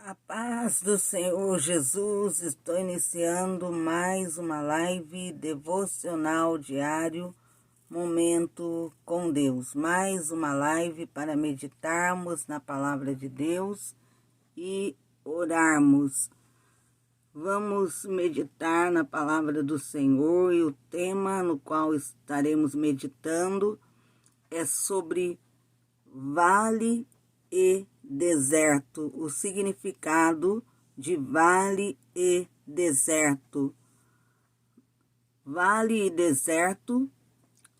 A paz do Senhor Jesus, estou iniciando mais uma live devocional diário, Momento com Deus. Mais uma live para meditarmos na palavra de Deus e orarmos. Vamos meditar na palavra do Senhor e o tema no qual estaremos meditando é sobre vale e deserto, o significado de vale e deserto. Vale e deserto,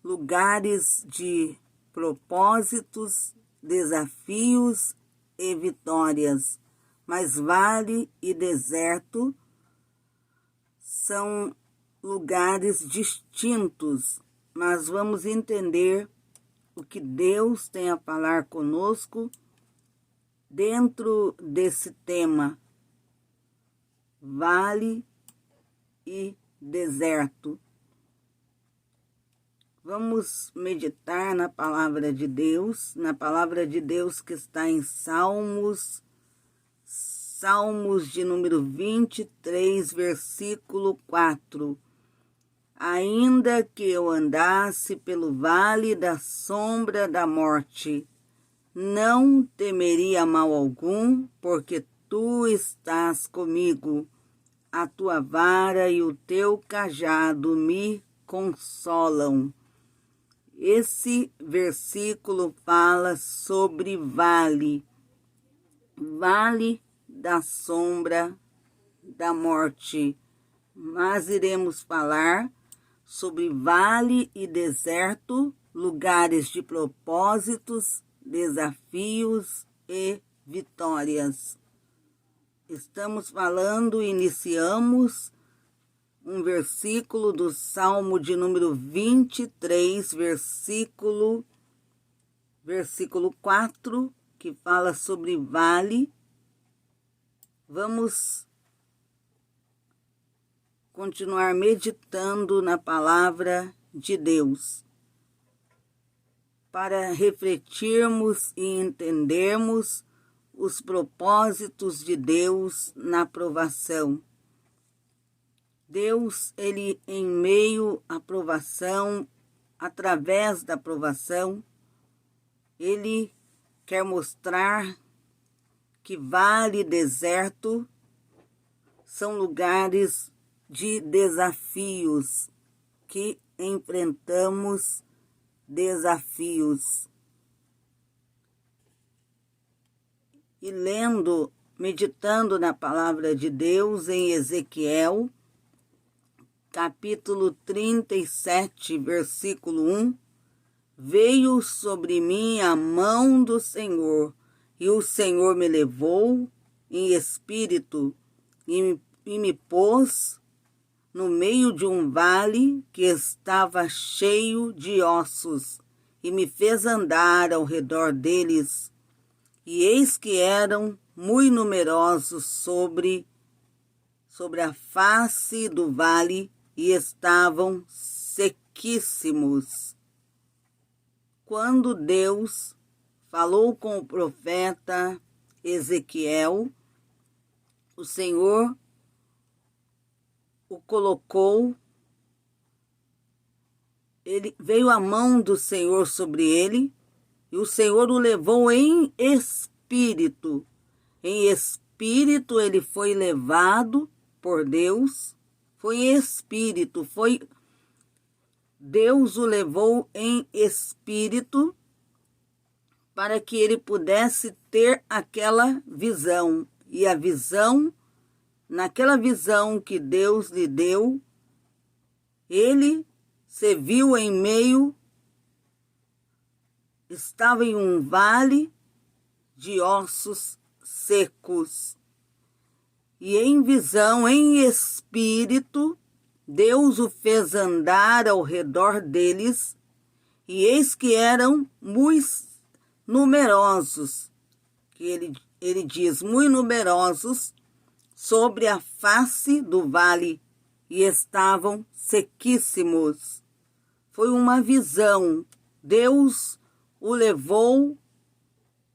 lugares de propósitos, desafios e vitórias. Mas vale e deserto são lugares distintos, mas vamos entender o que Deus tem a falar conosco dentro desse tema, vale e deserto. Vamos meditar na palavra de Deus que está em Salmos de número 23, versículo 4. Ainda que eu andasse pelo vale da sombra da morte, não temeria mal algum, porque tu estás comigo. A tua vara e o teu cajado me consolam. Esse versículo fala sobre vale da sombra da morte. Mas iremos falar sobre vale e deserto, lugares de propósitos, desafios e vitórias. Iniciamos um versículo do Salmo de número 23, versículo 4, que fala sobre vale. Vamos continuar meditando na palavra de Deus, para refletirmos e entendermos os propósitos de Deus na provação. Deus, Ele em meio à provação, através da provação, Ele quer mostrar que vale e deserto são lugares de desafios, que enfrentamos desafios. E meditando na palavra de Deus em Ezequiel, capítulo 37, versículo 1, veio sobre mim a mão do Senhor, e o Senhor me levou em espírito e me pôs no meio de um vale que estava cheio de ossos, e me fez andar ao redor deles, e eis que eram muito numerosos sobre a face do vale, e estavam sequíssimos. Quando Deus falou com o profeta Ezequiel, o Senhor o colocou, veio a mão do Senhor sobre ele, e o Senhor o levou em espírito. Em espírito ele foi levado por Deus, foi em espírito, Deus o levou em espírito para que ele pudesse ter aquela visão. E naquela visão que Deus lhe deu, ele se viu estava em um vale de ossos secos. E em visão, em espírito, Deus o fez andar ao redor deles, e eis que eram muito numerosos, que ele diz, muito numerosos, sobre a face do vale, e estavam sequíssimos. Foi uma visão. Deus o levou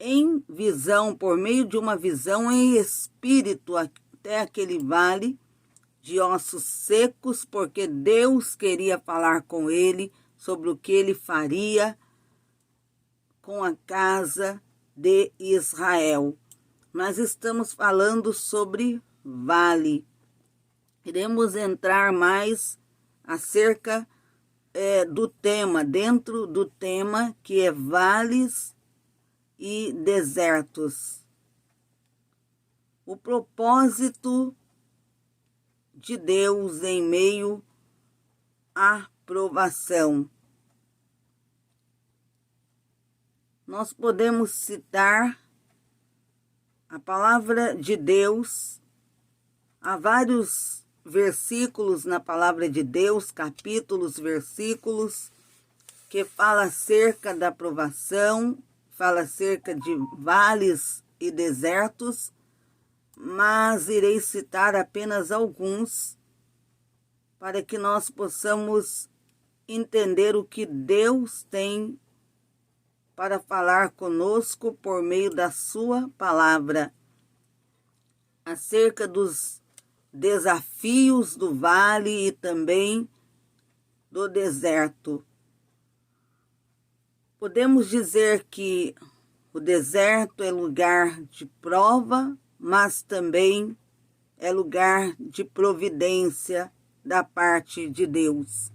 em visão, por meio de uma visão em espírito, até aquele vale de ossos secos, porque Deus queria falar com ele sobre o que ele faria com a casa de Israel. Nós estamos falando sobre vale. Iremos entrar mais acerca do tema, dentro do tema que é vales e desertos. O propósito de Deus em meio à provação. Nós podemos citar a palavra de Deus. Há vários versículos na palavra de Deus, capítulos, versículos, que fala acerca da provação, fala acerca de vales e desertos, mas irei citar apenas alguns para que nós possamos entender o que Deus tem para falar conosco por meio da sua palavra, acerca dos desafios do vale e também do deserto. Podemos dizer que o deserto é lugar de prova, mas também é lugar de providência da parte de Deus.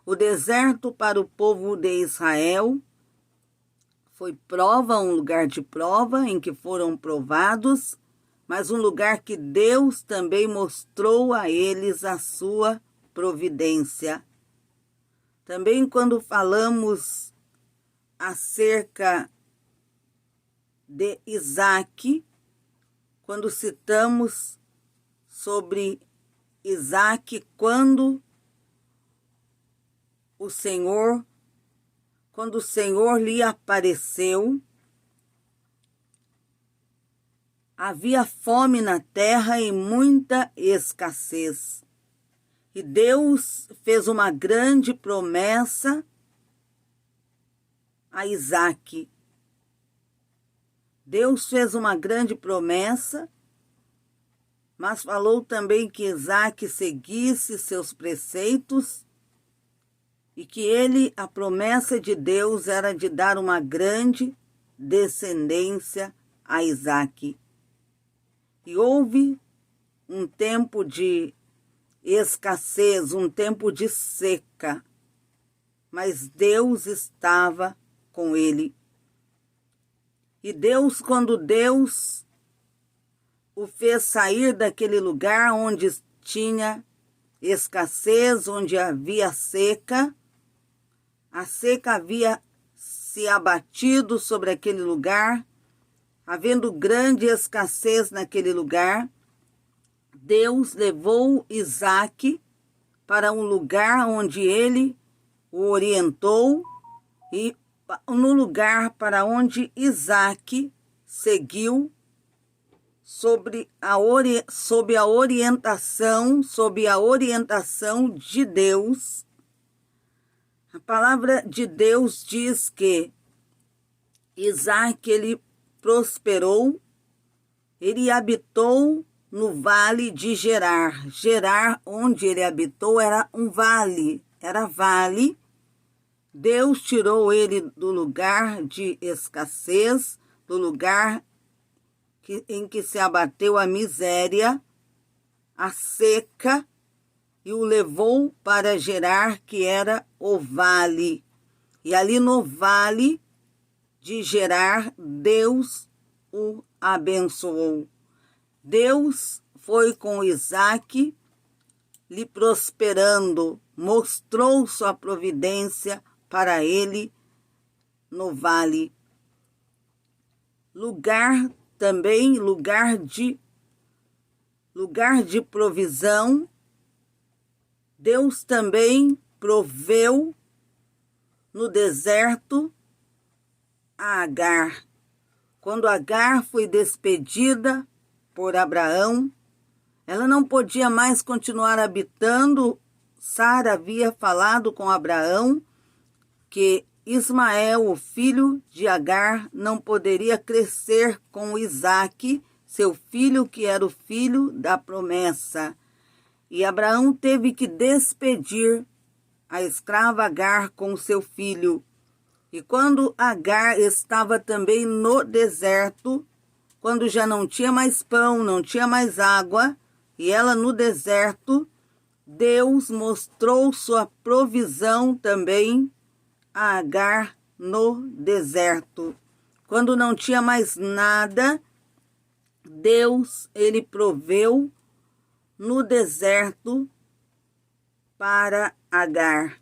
O deserto para o povo de Israel foi prova, um lugar de prova em que foram provados, mas um lugar que Deus também mostrou a eles a sua providência. Também quando falamos acerca de Isaque, quando citamos sobre Isaque, quando o Senhor lhe apareceu, havia fome na terra e muita escassez. E Deus fez uma grande promessa a Isaque. Deus fez uma grande promessa, mas falou também que Isaque seguisse seus preceitos e que a promessa de Deus era de dar uma grande descendência a Isaque. E houve um tempo de escassez, um tempo de seca, mas Deus estava com ele. E Deus, quando Deus o fez sair daquele lugar onde tinha escassez, onde havia seca, a seca havia se abatido sobre aquele lugar, havendo grande escassez naquele lugar, Deus levou Isaque para um lugar onde ele o orientou e no lugar para onde Isaque seguiu sob a orientação de Deus. A palavra de Deus diz que Isaque, ele prosperou, ele habitou no vale de Gerar. Gerar, onde ele habitou, era um vale, era vale. Deus tirou ele do lugar de escassez, do lugar em que se abateu a miséria, a seca, e o levou para Gerar, que era o vale. E ali no vale de Gerar, Deus o abençoou. Deus foi com Isaque, lhe prosperando, mostrou sua providência para ele no vale. Lugar de provisão. Deus também proveu no deserto a Agar. Quando Agar foi despedida por Abraão, ela não podia mais continuar habitando. Sara havia falado com Abraão que Ismael, o filho de Agar, não poderia crescer com Isaque, seu filho, que era o filho da promessa. E Abraão teve que despedir a escrava Agar com seu filho. E quando Agar estava também no deserto, quando já não tinha mais pão, não tinha mais água, e ela no deserto, Deus mostrou sua provisão também a Agar no deserto. Quando não tinha mais nada, Deus, ele proveu no deserto para Agar.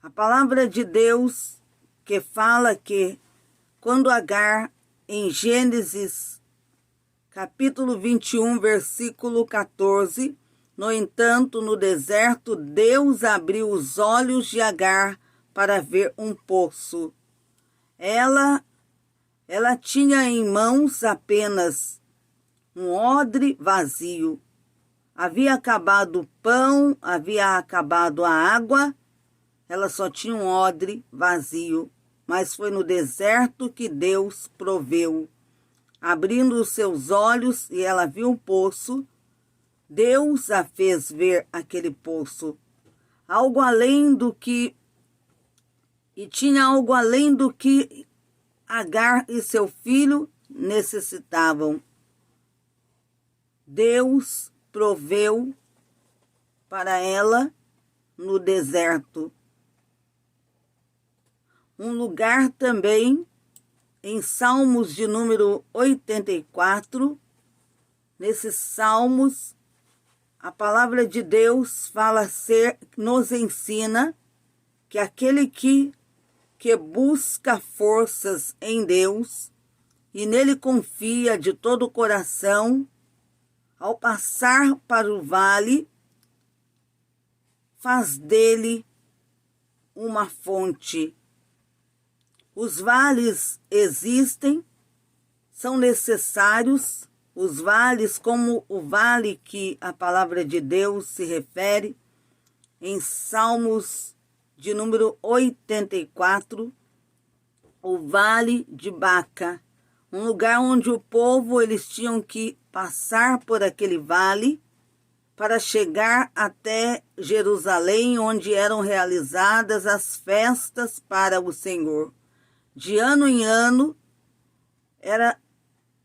A palavra de Deus que fala que quando Agar, em Gênesis capítulo 21, versículo 14, no entanto, no deserto, Deus abriu os olhos de Agar para ver um poço. Ela tinha em mãos apenas um odre vazio. Havia acabado o pão, havia acabado a água, ela só tinha um odre vazio. Mas foi no deserto que Deus proveu. Abrindo os seus olhos e ela viu um poço, Deus a fez ver aquele poço. Algo além do que... E tinha algo além do que Agar e seu filho necessitavam. Deus proveu para ela no deserto. Um lugar também em Salmos de número 84, nesses Salmos, a palavra de Deus nos ensina que aquele que busca forças em Deus e nele confia de todo o coração, ao passar para o vale, faz dele uma fonte. Os vales existem, são necessários, os vales como o vale que a palavra de Deus se refere em Salmos de número 84, o Vale de Baca, um lugar onde o povo eles tinham que passar por aquele vale para chegar até Jerusalém, onde eram realizadas as festas para o Senhor. De ano em ano, era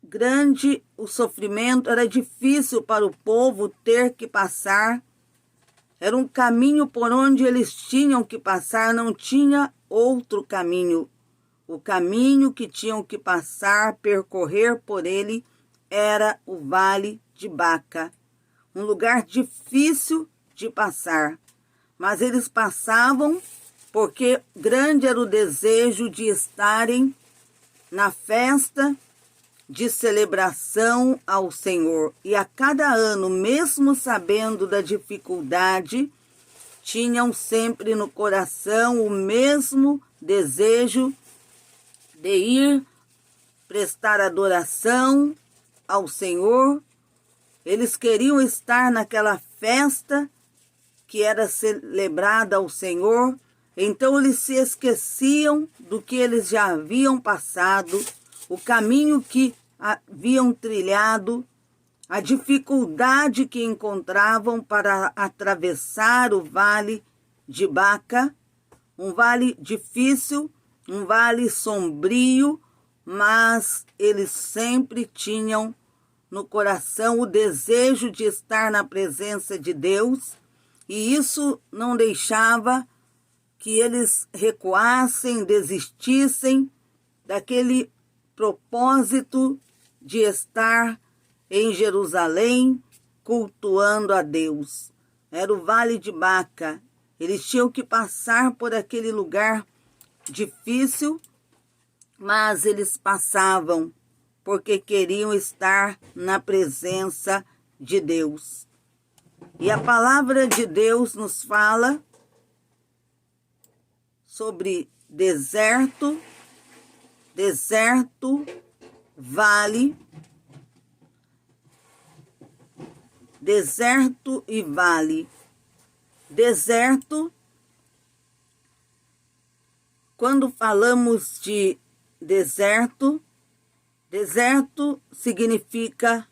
grande o sofrimento, era difícil para o povo ter que passar. Era um caminho por onde eles tinham que passar, não tinha outro caminho. O caminho que tinham que passar, percorrer por ele, era o Vale de Baca. Um lugar difícil de passar. Mas eles passavam porque grande era o desejo de estarem na festa de celebração ao Senhor. E a cada ano, mesmo sabendo da dificuldade, tinham sempre no coração o mesmo desejo de ir prestar adoração ao Senhor. Eles queriam estar naquela festa que era celebrada ao Senhor. Então eles se esqueciam do que eles já haviam passado, o caminho que haviam trilhado, a dificuldade que encontravam para atravessar o Vale de Baca, um vale difícil, um vale sombrio, mas eles sempre tinham no coração o desejo de estar na presença de Deus, e isso não deixava que eles recuassem, desistissem daquele propósito de estar em Jerusalém cultuando a Deus. Era o Vale de Baca. Eles tinham que passar por aquele lugar difícil, mas eles passavam porque queriam estar na presença de Deus. E a palavra de Deus nos fala sobre deserto, vale, deserto e vale. Deserto Quando falamos de deserto, deserto significa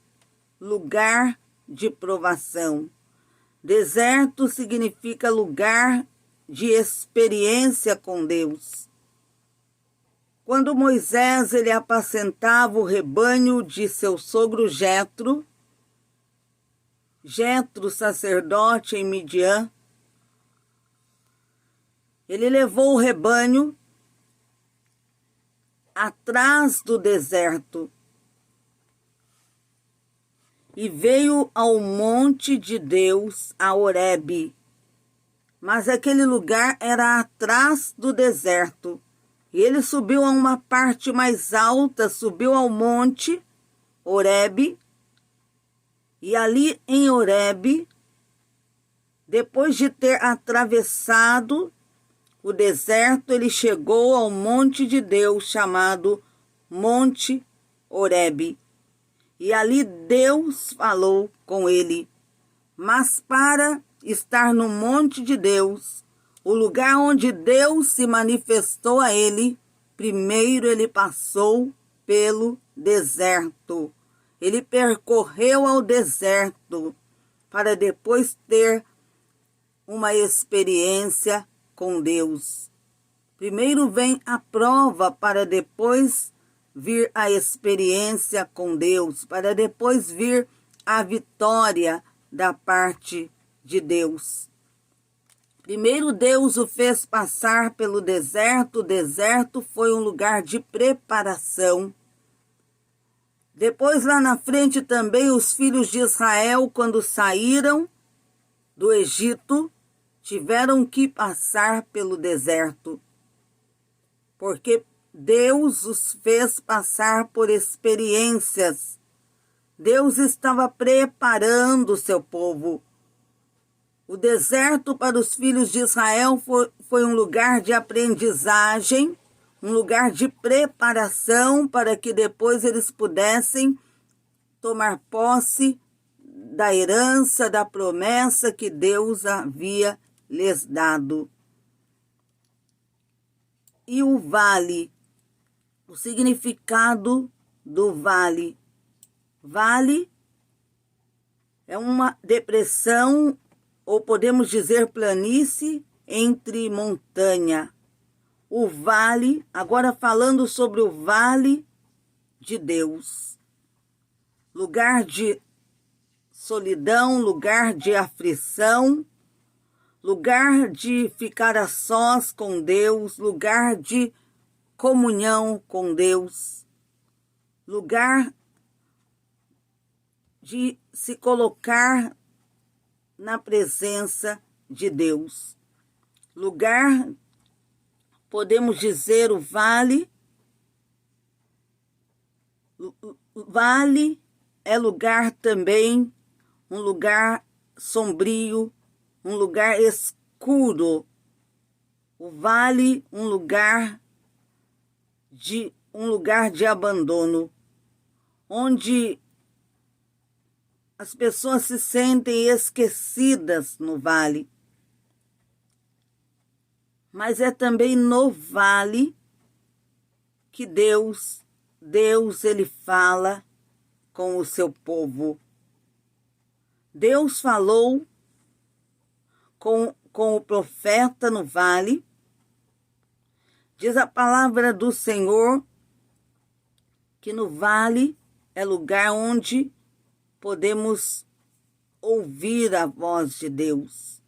lugar de provação. Deserto significa lugar de experiência com Deus. Quando Moisés ele apacentava o rebanho de seu sogro Jetro, sacerdote em Midian, ele levou o rebanho atrás do deserto e veio ao monte de Deus, a Horebe. Mas aquele lugar era atrás do deserto. E ele subiu a uma parte mais alta, subiu ao monte Horebe. E ali em Horebe, depois de ter atravessado o deserto, ele chegou ao monte de Deus, chamado Monte Horebe. E ali Deus falou com ele. Mas para estar no monte de Deus, o lugar onde Deus se manifestou a ele, primeiro ele passou pelo deserto. Ele percorreu ao deserto para depois ter uma experiência com Deus. Primeiro vem a prova para depois vir a experiência com Deus, para depois vir a vitória da parte de Deus. Primeiro Deus o fez passar pelo deserto. O deserto foi um lugar de preparação. Depois lá na frente também os filhos de Israel, quando saíram do Egito, tiveram que passar pelo deserto, porque Deus os fez passar por experiências. Deus estava preparando o seu povo. O deserto para os filhos de Israel foi um lugar de aprendizagem, um lugar de preparação para que depois eles pudessem tomar posse da herança, da promessa que Deus havia lhes dado. E o vale, o significado do vale. Vale é uma depressão, ou podemos dizer planície, entre montanha. O vale, agora falando sobre o vale de Deus. Lugar de solidão, lugar de aflição, lugar de ficar a sós com Deus, lugar de comunhão com Deus, lugar de se colocar na presença de Deus. Lugar, podemos dizer, o vale. Vale é lugar também, um lugar sombrio, um lugar escuro. O vale, um lugar de abandono, onde as pessoas se sentem esquecidas no vale. Mas é também no vale que Deus ele fala com o seu povo. Deus falou com o profeta no vale. Diz a palavra do Senhor que no vale é lugar onde podemos ouvir a voz de Deus.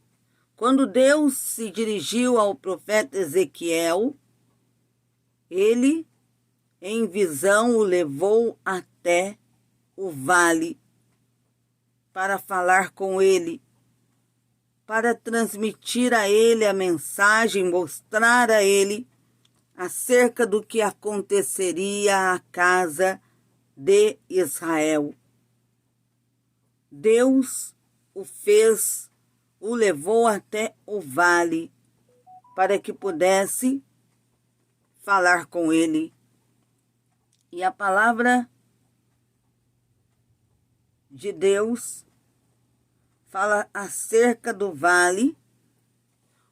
Quando Deus se dirigiu ao profeta Ezequiel, ele, em visão, o levou até o vale para falar com ele, para transmitir a ele a mensagem, mostrar a ele acerca do que aconteceria à casa de Israel. Deus o levou até o vale para que pudesse falar com ele. E a palavra de Deus fala acerca do vale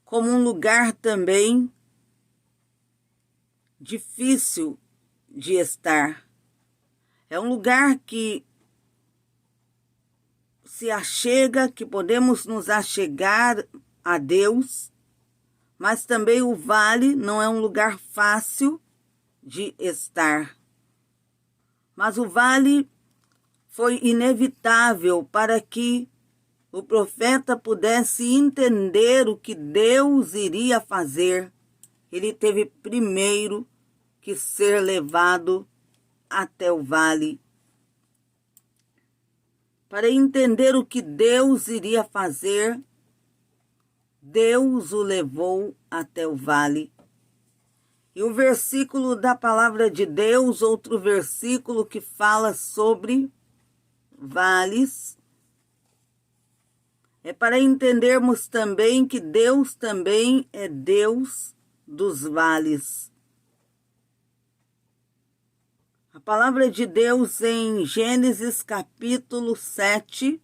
como um lugar também difícil de estar. É um lugar que se achega, que podemos nos achegar a Deus, mas também o vale não é um lugar fácil de estar. Mas o vale foi inevitável para que o profeta pudesse entender o que Deus iria fazer. Ele teve primeiro que ser levado até o vale. Para entender o que Deus iria fazer, Deus o levou até o vale. E o versículo da palavra de Deus, outro versículo que fala sobre vales, é para entendermos também que Deus também é Deus dos vales. A palavra de Deus em Gênesis capítulo 7,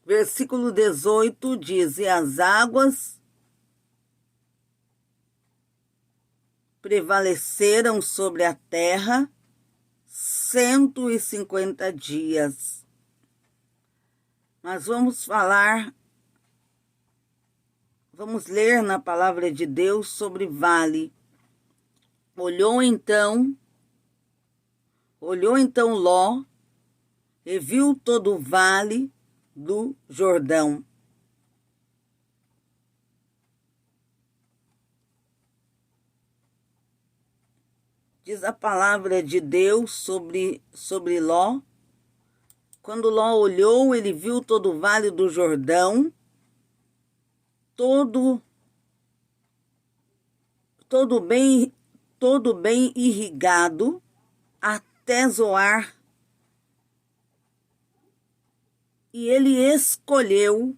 versículo 18, diz: E as águas prevaleceram sobre a terra 150 dias. Mas vamos ler na palavra de Deus sobre vale. Olhou então Ló e viu todo o vale do Jordão. Diz a palavra de Deus sobre Ló. Quando Ló olhou, ele viu todo o vale do Jordão, todo bem irrigado até Zoar. E ele escolheu,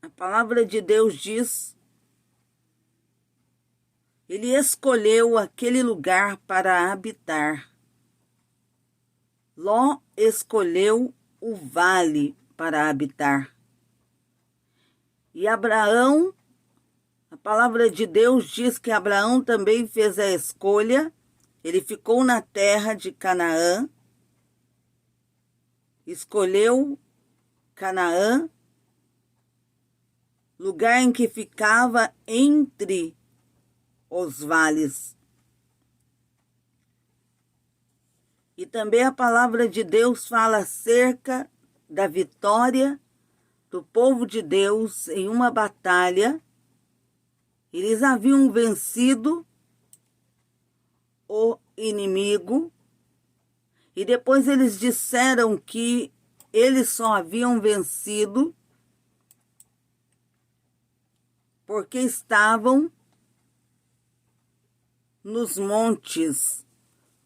a palavra de Deus diz, ele escolheu aquele lugar para habitar. Ló escolheu o vale para habitar. E Abraão, a palavra de Deus diz que Abraão também fez a escolha. Ele ficou na terra de Canaã, escolheu Canaã, lugar em que ficava entre os vales. E também a palavra de Deus fala acerca da vitória do povo de Deus em uma batalha. Eles haviam vencido o inimigo e depois eles disseram que eles só haviam vencido porque estavam nos montes.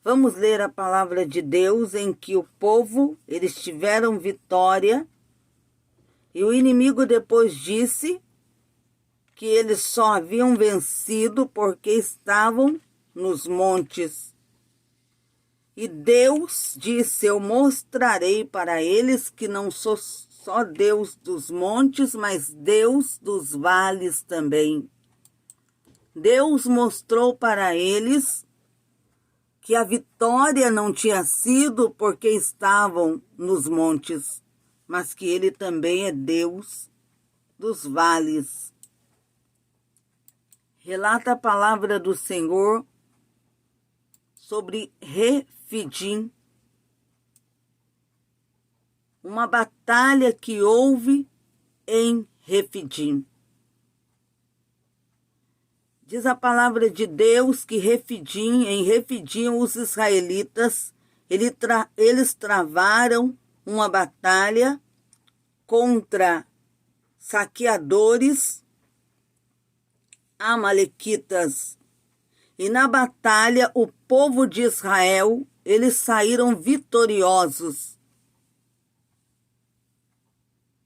Vamos ler a palavra de Deus em que o povo, eles tiveram vitória e o inimigo depois disse que eles só haviam vencido porque estavam nos montes. E Deus disse: eu mostrarei para eles que não sou só Deus dos montes, mas Deus dos vales também. Deus mostrou para eles que a vitória não tinha sido porque estavam nos montes, mas que ele também é Deus dos vales. Relata a palavra do Senhor sobre Refidim, uma batalha que houve em Refidim. Diz a palavra de Deus que em Refidim os israelitas, eles travaram uma batalha contra saqueadores amalequitas. E na batalha, o povo de Israel, eles saíram vitoriosos.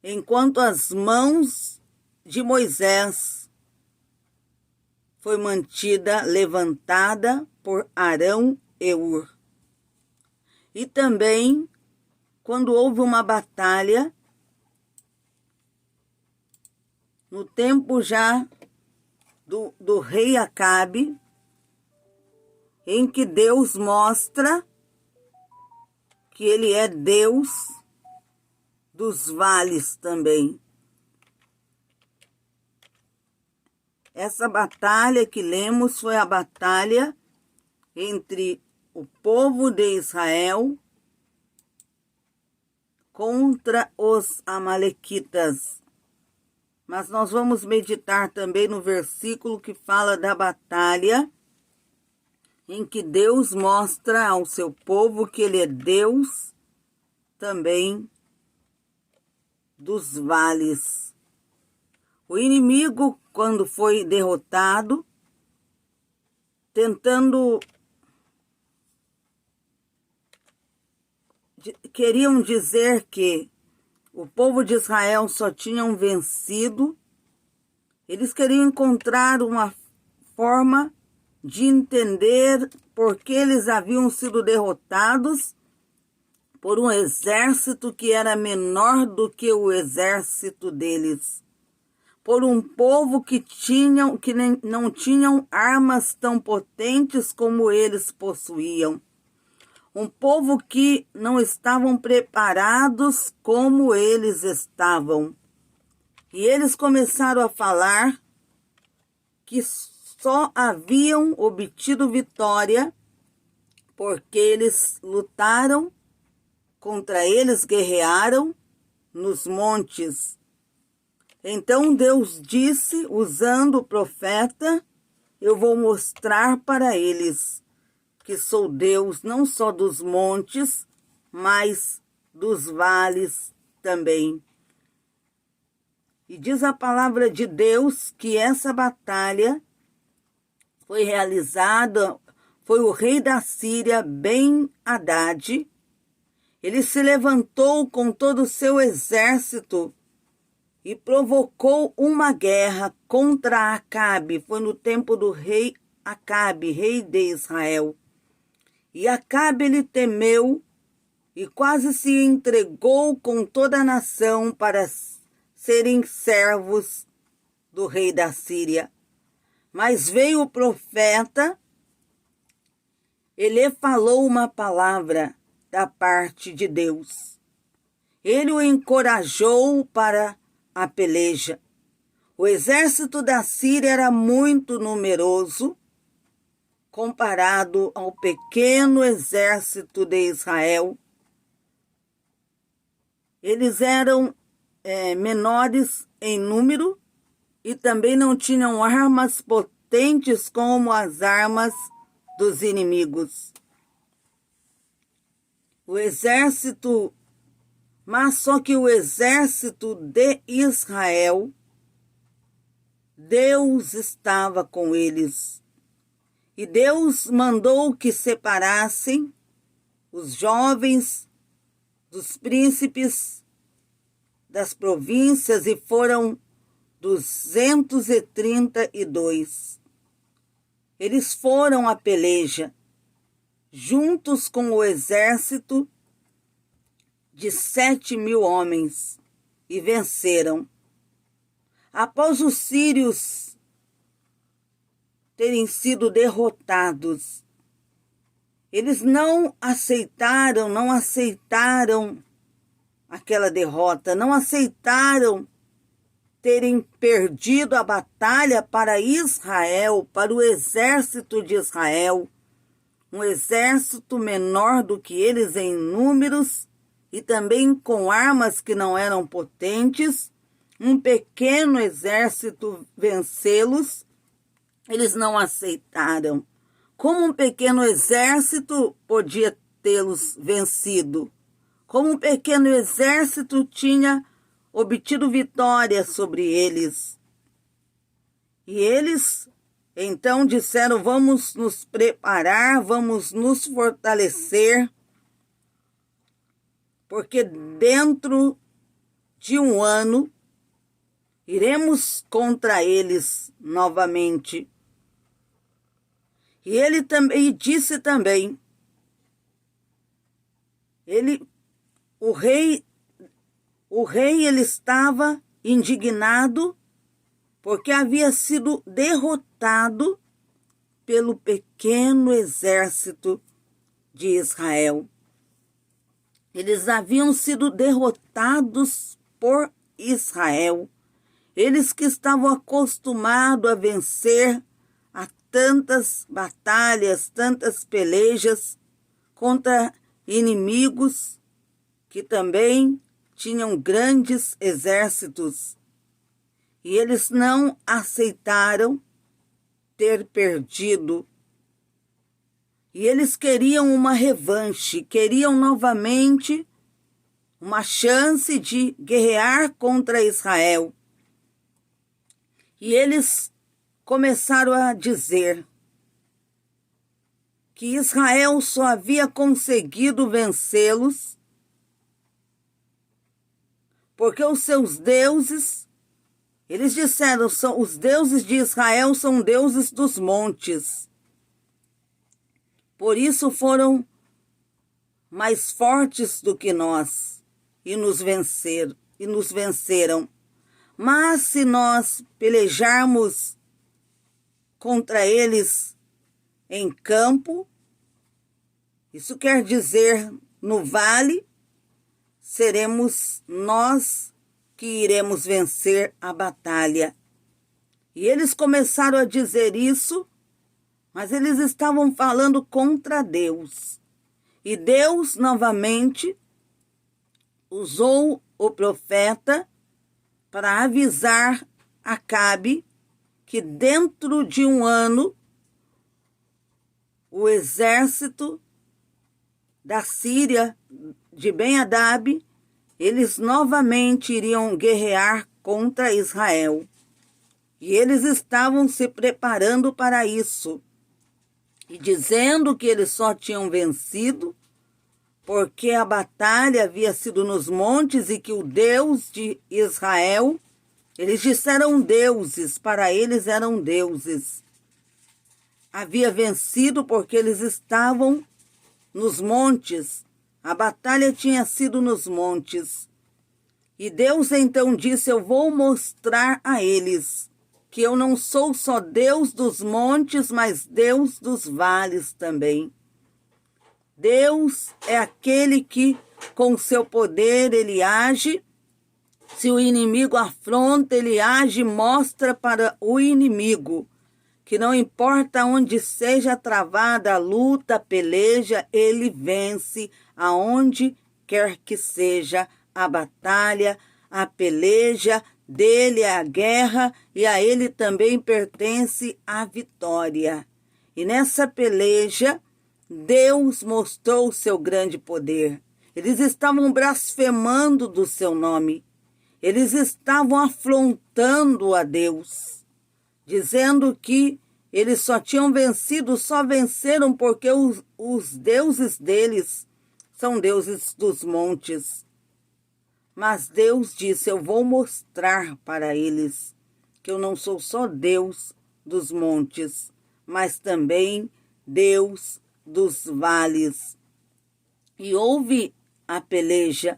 Enquanto as mãos de Moisés foi mantida levantada por Arão e Ur. E também, quando houve uma batalha, no tempo já do rei Acabe, em que Deus mostra que Ele é Deus dos vales também. Essa batalha que lemos foi a batalha entre o povo de Israel contra os amalequitas. Mas nós vamos meditar também no versículo que fala da batalha em que Deus mostra ao seu povo que Ele é Deus também dos vales. O inimigo, quando foi derrotado, queriam dizer que o povo de Israel só tinham vencido. Eles queriam encontrar uma forma de entender por que eles haviam sido derrotados por um exército que era menor do que o exército deles, por um povo que não tinham armas tão potentes como eles possuíam, um povo que não estavam preparados como eles estavam. E eles começaram a falar que só haviam obtido vitória porque eles lutaram contra eles, guerrearam nos montes. Então Deus disse, usando o profeta, eu vou mostrar para eles que sou Deus não só dos montes, mas dos vales também. E diz a palavra de Deus que essa batalha foi realizada, foi o rei da Síria, Ben-Hadad. Ele se levantou com todo o seu exército e provocou uma guerra contra Acabe. Foi no tempo do rei Acabe, rei de Israel. E Acabe ele temeu e quase se entregou com toda a nação para serem servos do rei da Síria. Mas veio o profeta, ele falou uma palavra da parte de Deus. Ele o encorajou para a peleja. O exército da Síria era muito numeroso comparado ao pequeno exército de Israel. Eles eram menores em número e também não tinham armas potentes como as armas dos inimigos. Mas só que o exército de Israel, Deus estava com eles. E Deus mandou que separassem os jovens dos príncipes das províncias e foram 232. Eles foram à peleja, juntos com o exército de 7.000 homens, e venceram. Após os sírios terem sido derrotados, eles não aceitaram aquela derrota, não aceitaram terem perdido a batalha para Israel, para o exército de Israel, um exército menor do que eles em números e também com armas que não eram potentes, um pequeno exército vencê-los. Eles não aceitaram. Como um pequeno exército podia tê-los vencido? Como um pequeno exército tinha obtido vitória sobre eles? E eles então disseram, vamos nos preparar, vamos nos fortalecer, porque dentro de um ano iremos contra eles novamente. E ele também disse também, o rei ele estava indignado porque havia sido derrotado pelo pequeno exército de Israel. Eles haviam sido derrotados por Israel. Eles que estavam acostumados a vencer a tantas batalhas, tantas pelejas contra inimigos que também tinham grandes exércitos. E eles não aceitaram ter perdido. E eles queriam uma revanche, queriam novamente uma chance de guerrear contra Israel. E eles começaram a dizer que Israel só havia conseguido vencê-los porque os seus deuses, eles disseram, os deuses de Israel são deuses dos montes. Por isso foram mais fortes do que nós e nos venceram. Mas se nós pelejarmos contra eles em campo, isso quer dizer no vale, seremos nós que iremos vencer a batalha. E eles começaram a dizer isso, mas eles estavam falando contra Deus. E Deus novamente usou o profeta para avisar Acabe que dentro de um ano o exército da Síria, de Ben-Hadad, eles novamente iriam guerrear contra Israel. E eles estavam se preparando para isso. E dizendo que eles só tinham vencido porque a batalha havia sido nos montes e que o Deus de Israel, eles disseram deuses, para eles eram deuses, havia vencido porque eles estavam nos montes. A batalha tinha sido nos montes. E Deus então disse, eu vou mostrar a eles que eu não sou só Deus dos montes, mas Deus dos vales também. Deus é aquele que, com seu poder, ele age. Se o inimigo afronta, ele age e mostra para o inimigo que não importa onde seja travada a luta, a peleja, ele vence aonde quer que seja a batalha, a peleja, dele é a guerra e a ele também pertence a vitória. E nessa peleja, Deus mostrou o seu grande poder. Eles estavam blasfemando do seu nome. Eles estavam afrontando a Deus, dizendo que eles só tinham vencido, só venceram porque os deuses deles são deuses dos montes. Mas Deus disse, eu vou mostrar para eles que eu não sou só Deus dos montes, mas também Deus dos vales. E houve a peleja,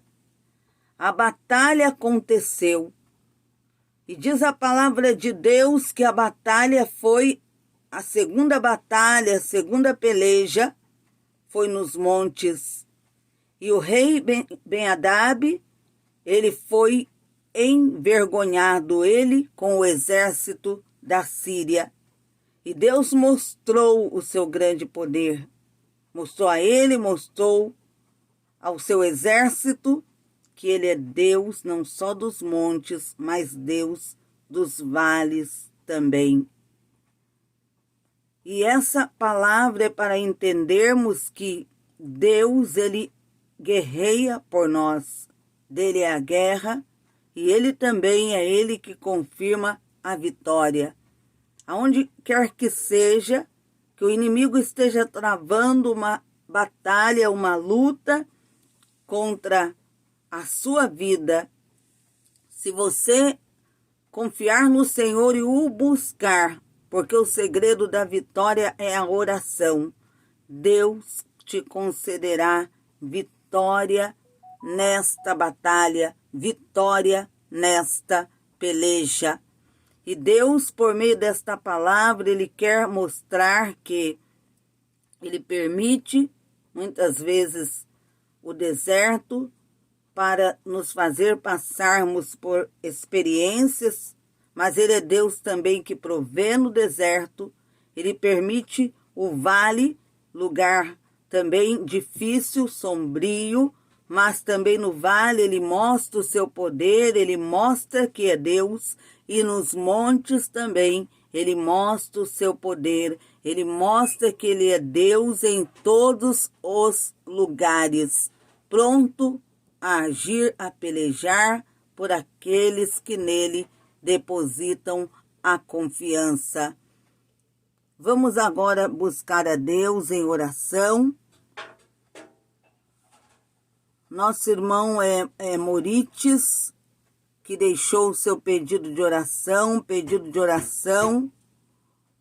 a batalha aconteceu. E diz a palavra de Deus que a batalha foi, a segunda batalha, a segunda peleja, foi nos montes. E o rei Ben-Hadad, ele foi envergonhado, ele com o exército da Síria. E Deus mostrou o seu grande poder. Mostrou a ele, mostrou ao seu exército que ele é Deus não só dos montes, mas Deus dos vales também. E essa palavra é para entendermos que Deus, ele guerreia por nós. Dele é a guerra e ele também é ele que confirma a vitória. Aonde quer que seja, que o inimigo esteja travando uma batalha, uma luta contra a sua vida, se você confiar no Senhor e o buscar, porque o segredo da vitória é a oração, Deus te concederá vitória nesta batalha, vitória nesta peleja. E Deus, por meio desta palavra, Ele quer mostrar que Ele permite, muitas vezes, o deserto para nos fazer passarmos por experiências, mas Ele é Deus também que provê no deserto. Ele permite o vale, lugar também difícil, sombrio, mas também no vale Ele mostra o seu poder, Ele mostra que é Deus, e nos montes também Ele mostra o seu poder, Ele mostra que Ele é Deus em todos os lugares, pronto a agir, a pelejar por aqueles que nele depositam a confiança. Vamos agora buscar a Deus em oração. Nosso irmão é Morites, que deixou o seu pedido de oração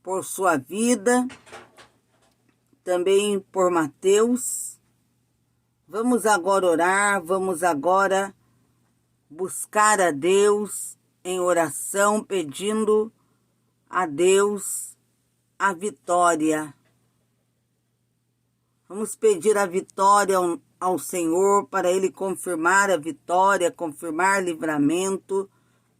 por sua vida, também por Mateus. Vamos agora orar, vamos agora buscar a Deus em oração, pedindo a Deus a vitória. Vamos pedir a vitória ao Senhor para Ele confirmar a vitória, confirmar livramento,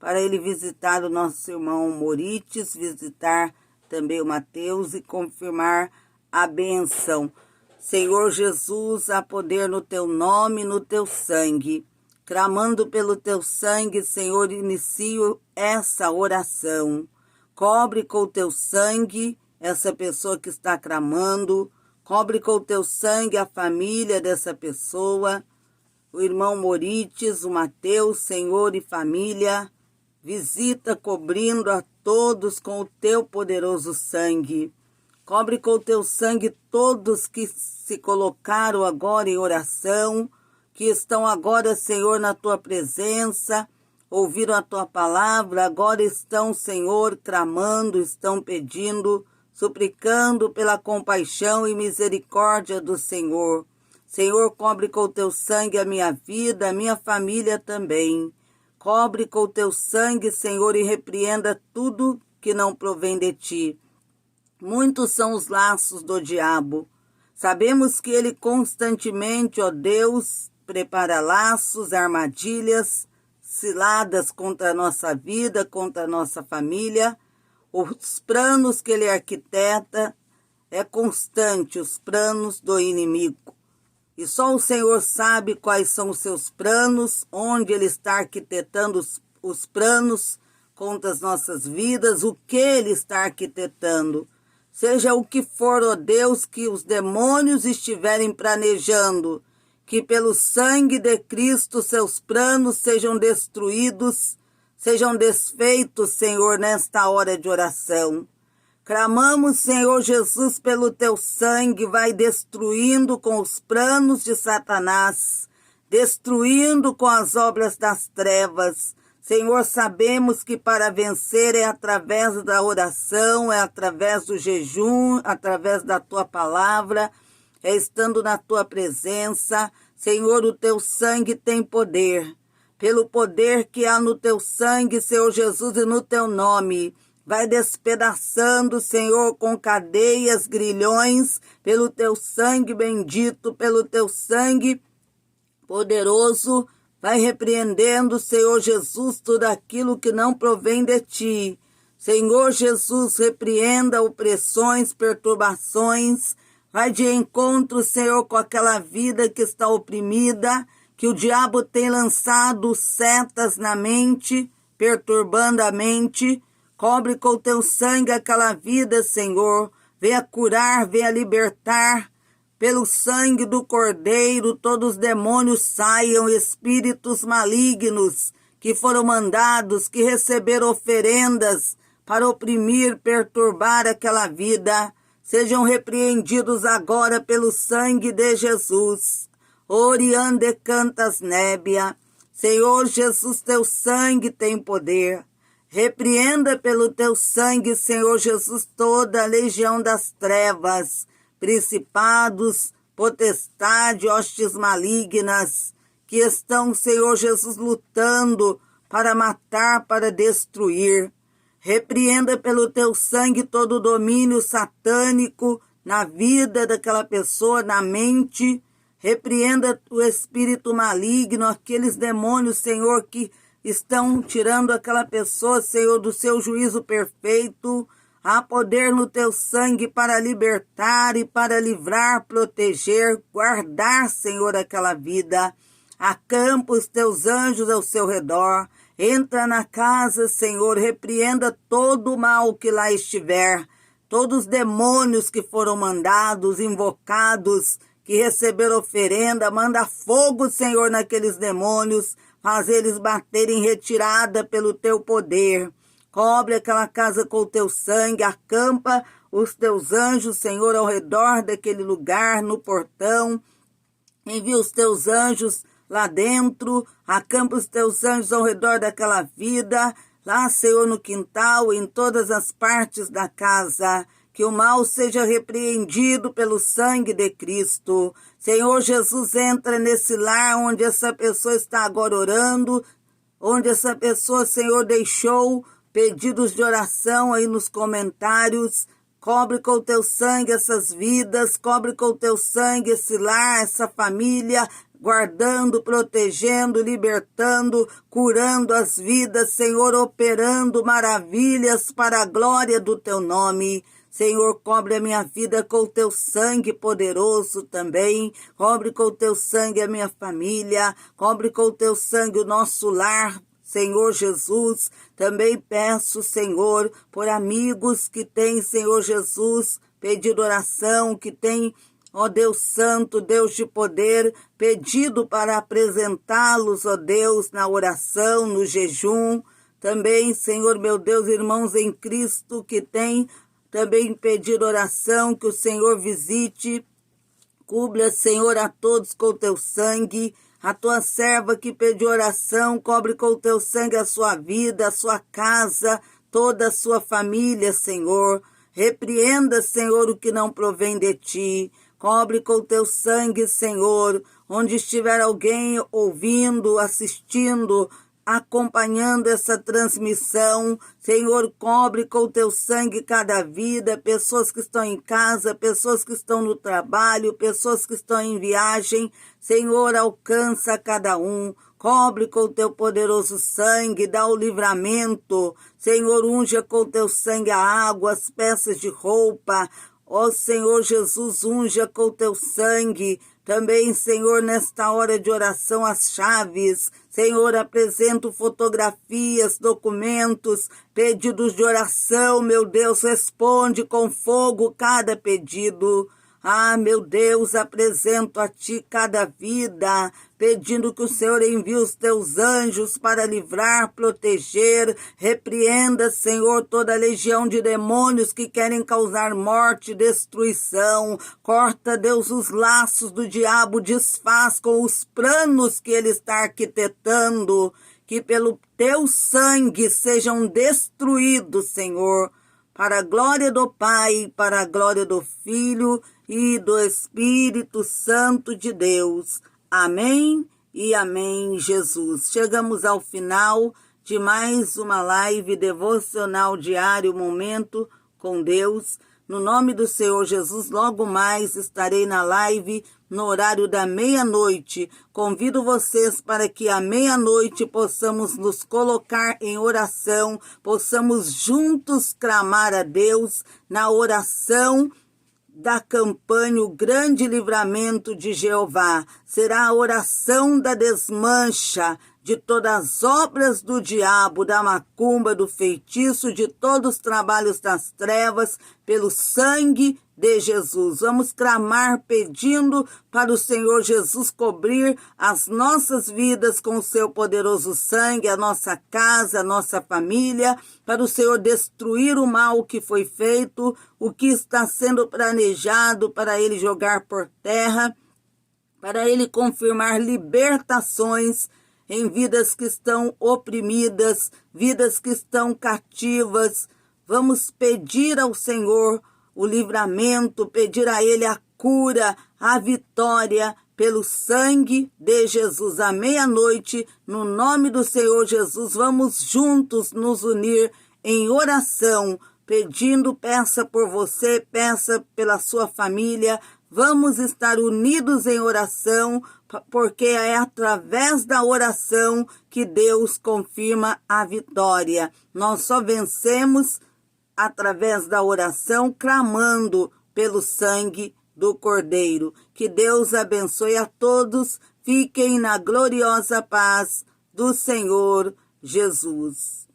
para Ele visitar o nosso irmão Morites, visitar também o Mateus e confirmar a bênção. Senhor Jesus, há poder no Teu nome, no Teu sangue. Clamando pelo Teu sangue, Senhor, inicio essa oração. Cobre com o Teu sangue essa pessoa que está clamando. Cobre com o Teu sangue a família dessa pessoa, o irmão Morites, o Mateus, Senhor, e família. Visita cobrindo a todos com o Teu poderoso sangue. Cobre com o Teu sangue todos que se colocaram agora em oração, que estão agora, Senhor, na Tua presença, ouviram a Tua palavra, agora estão, Senhor, clamando, estão pedindo, suplicando pela compaixão e misericórdia do Senhor. Senhor, cobre com o Teu sangue a minha vida, a minha família também. Cobre com o Teu sangue, Senhor, e repreenda tudo que não provém de Ti. Muitos são os laços do diabo. Sabemos que ele constantemente, ó Deus, prepara laços, armadilhas, ciladas contra a nossa vida, contra a nossa família. Os planos que ele arquiteta é constante, os planos do inimigo. E só o Senhor sabe quais são os seus planos, onde ele está arquitetando os planos contra as nossas vidas, o que ele está arquitetando. Seja o que for, ó Deus, que os demônios estiverem planejando, que pelo sangue de Cristo seus planos sejam destruídos, sejam desfeitos, Senhor, nesta hora de oração. Clamamos, Senhor Jesus, pelo Teu sangue, vai destruindo com os planos de Satanás, destruindo com as obras das trevas. Senhor, sabemos que para vencer é através da oração, é através do jejum, através da Tua palavra, é estando na Tua presença. Senhor, o Teu sangue tem poder. Pelo poder que há no Teu sangue, Senhor Jesus, e no Teu nome, vai despedaçando, Senhor, com cadeias, grilhões, pelo Teu sangue bendito, pelo Teu sangue poderoso. Vai repreendendo, Senhor Jesus, tudo aquilo que não provém de Ti. Senhor Jesus, repreenda opressões, perturbações. Vai de encontro, Senhor, com aquela vida que está oprimida, que o diabo tem lançado setas na mente, perturbando a mente. Cobre com o Teu sangue aquela vida, Senhor. Venha curar, venha libertar. Pelo sangue do Cordeiro, todos os demônios saiam, espíritos malignos que foram mandados, que receberam oferendas para oprimir, perturbar aquela vida, sejam repreendidos agora pelo sangue de Jesus. Oriande cantas nébia. Senhor Jesus, Teu sangue tem poder. Repreenda pelo Teu sangue, Senhor Jesus, toda a legião das trevas, principados, potestade, hostes malignas, que estão, Senhor Jesus, lutando para matar, para destruir. Repreenda pelo teu sangue todo o domínio satânico na vida daquela pessoa, na mente. Repreenda o espírito maligno, aqueles demônios, Senhor, que estão tirando aquela pessoa, Senhor, do seu juízo perfeito. Há poder no teu sangue para libertar e para livrar, proteger, guardar, Senhor, aquela vida. Acampa os teus anjos ao seu redor. Entra na casa, Senhor, repreenda todo o mal que lá estiver. Todos os demônios que foram mandados, invocados, que receberam oferenda, manda fogo, Senhor, naqueles demônios, faz eles baterem em retirada pelo teu poder. Cobre aquela casa com o teu sangue, acampa os teus anjos, Senhor, ao redor daquele lugar, no portão. Envia os teus anjos lá dentro, acampa os teus anjos ao redor daquela vida, lá, Senhor, no quintal, em todas as partes da casa. Que o mal seja repreendido pelo sangue de Cristo. Senhor Jesus, entra nesse lar onde essa pessoa está agora orando, onde essa pessoa, Senhor, deixou pedidos de oração aí nos comentários. Cobre com o teu sangue essas vidas, cobre com o teu sangue esse lar, essa família, guardando, protegendo, libertando, curando as vidas, Senhor, operando maravilhas para a glória do teu nome. Senhor, cobre a minha vida com o teu sangue poderoso também. Cobre com o teu sangue a minha família. Cobre com o teu sangue o nosso lar, Senhor Jesus. Também peço, Senhor, por amigos que têm, Senhor Jesus, pedido oração, que têm, ó Deus Santo, Deus de poder, pedido para apresentá-los, ó Deus, na oração, no jejum. Também, Senhor, meu Deus, irmãos em Cristo que têm também pedir oração, que o Senhor visite, cubra, Senhor, a todos com o teu sangue. A tua serva que pediu oração, cobre com o teu sangue a sua vida, a sua casa, toda a sua família, Senhor. Repreenda, Senhor, o que não provém de ti. Cobre com o teu sangue, Senhor, onde estiver alguém ouvindo, assistindo, acompanhando essa transmissão. Senhor, cobre com o teu sangue cada vida, pessoas que estão em casa, pessoas que estão no trabalho, pessoas que estão em viagem. Senhor, alcança cada um. Cobre com o teu poderoso sangue, dá o livramento. Senhor, unja com o teu sangue a água, as peças de roupa. Ó Senhor Jesus, unja com o teu sangue. Também, Senhor, nesta hora de oração, as chaves. Senhor, apresento fotografias, documentos, pedidos de oração. Meu Deus, responde com fogo cada pedido. Ah, meu Deus, apresento a ti cada vida, pedindo que o Senhor envie os teus anjos para livrar, proteger. Repreenda, Senhor, toda a legião de demônios que querem causar morte, destruição. Corta, Deus, os laços do diabo, desfaz com os planos que ele está arquitetando, que pelo teu sangue sejam destruídos, Senhor, para a glória do Pai, para a glória do Filho e do Espírito Santo de Deus. Amém e amém, Jesus. Chegamos ao final de mais uma live devocional diário, Momento com Deus. No nome do Senhor Jesus, logo mais estarei na live no horário da meia-noite. Convido vocês para que à meia-noite possamos nos colocar em oração, possamos juntos clamar a Deus na oração da campanha O Grande Livramento de Jeová. Será a oração da desmancha de todas as obras do diabo, da macumba, do feitiço, de todos os trabalhos das trevas, pelo sangue de Jesus. Vamos clamar pedindo para o Senhor Jesus cobrir as nossas vidas com o seu poderoso sangue, a nossa casa, a nossa família, para o Senhor destruir o mal que foi feito, o que está sendo planejado para ele jogar por terra, para ele confirmar libertações em vidas que estão oprimidas, vidas que estão cativas. Vamos pedir ao Senhor o livramento, pedir a Ele a cura, a vitória pelo sangue de Jesus. À meia-noite, no nome do Senhor Jesus, vamos juntos nos unir em oração, pedindo, peça por você, peça pela sua família. Vamos estar unidos em oração, porque é através da oração que Deus confirma a vitória. Nós só vencemos através da oração, clamando pelo sangue do Cordeiro. Que Deus abençoe a todos. Fiquem na gloriosa paz do Senhor Jesus.